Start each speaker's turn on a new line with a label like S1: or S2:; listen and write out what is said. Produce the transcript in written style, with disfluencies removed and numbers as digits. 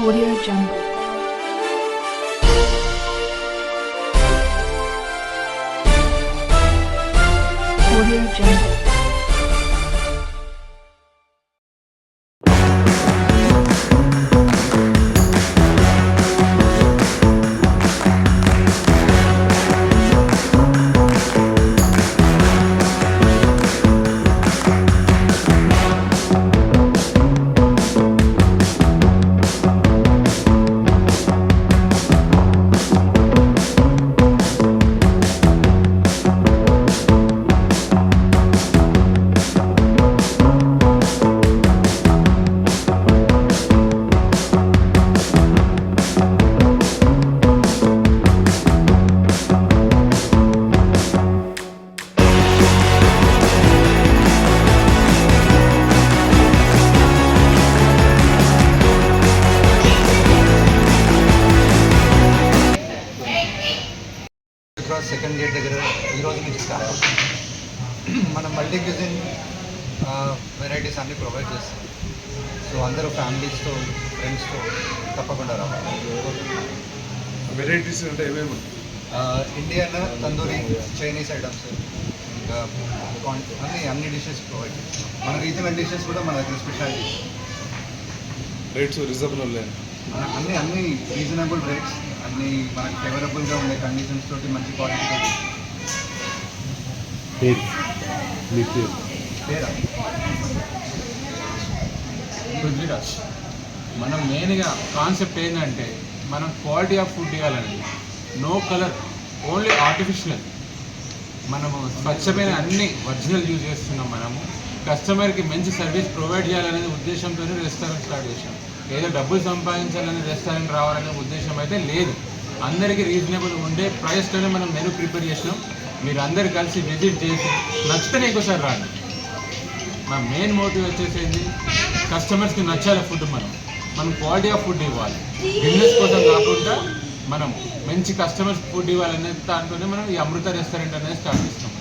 S1: Audio Jungle. Audio Jungle.
S2: Second gate దగ్గర ఈరోజు నుంచి స్టార్ట్ మనం మల్టీ క్యూజిన్ వెరైటీస్ అన్నీ ప్రొవైడ్ చేస్తాం. సో అందరూ ఫ్యామిలీస్తో ఫ్రెండ్స్తో తప్పకుండా రావాలి.
S3: వెరైటీస్ అంటే ఏమేమి?
S2: ఇండియన్ తందూరి, చైనీస్ ఐటమ్స్, ఇంకా అన్ని డిషెస్ ప్రొవైడ్ చేస్తాం. మన రీజనల్ డిషెస్ కూడా మన దగ్గర స్పెషాలిటీ.
S3: రేట్స్ రీజనబుల్
S2: అన్ని రీజనబుల్ రేట్స్, అన్నీ మనకి ఫేవరబుల్గా ఉండే కండిషన్స్ తోటి మంచి క్వాలిటీతో.
S4: పృథ్వీరాజ్. మనం మెయిన్గా కాన్సెప్ట్ ఏంటంటే మనం క్వాలిటీ ఆఫ్ ఫుడ్ ఇవ్వాలండి. No colour, only artificial. మనము స్వచ్ఛమైన అన్ని ఒరిజినల్ యూజ్ చేస్తున్నాం. మనము కస్టమర్కి మంచి సర్వీస్ ప్రొవైడ్ చేయాలనే ఉద్దేశంతోనే రెస్టారెంట్ స్టార్ట్ చేసాం. ఏదో డబ్బులు సంపాదించాలనే రెస్టారెంట్ రావాలనే ఉద్దేశం అయితే లేదు. అందరికీ రీజనబుల్ ఉండే ప్రైస్తోనే మనం మెనూ ప్రిపేర్ చేసినాం. మీరు అందరు కలిసి విజిట్ చేసి నచ్చితేనే ఇంకోసారి రాండి. మా మెయిన్ మోటివ్ వచ్చేసేది కస్టమర్స్కి నచ్చాలి ఫుడ్. మనం క్వాలిటీ ఆఫ్ ఫుడ్ ఇవ్వాలి. బిజినెస్ కోసం కాకుండా మనం మంచి కస్టమర్స్ ఫుడ్ ఇవ్వాలనే దాంట్లోనే మనం ఈ అమృత రెస్టారెంట్ అనేది స్టార్ట్ చేస్తాం.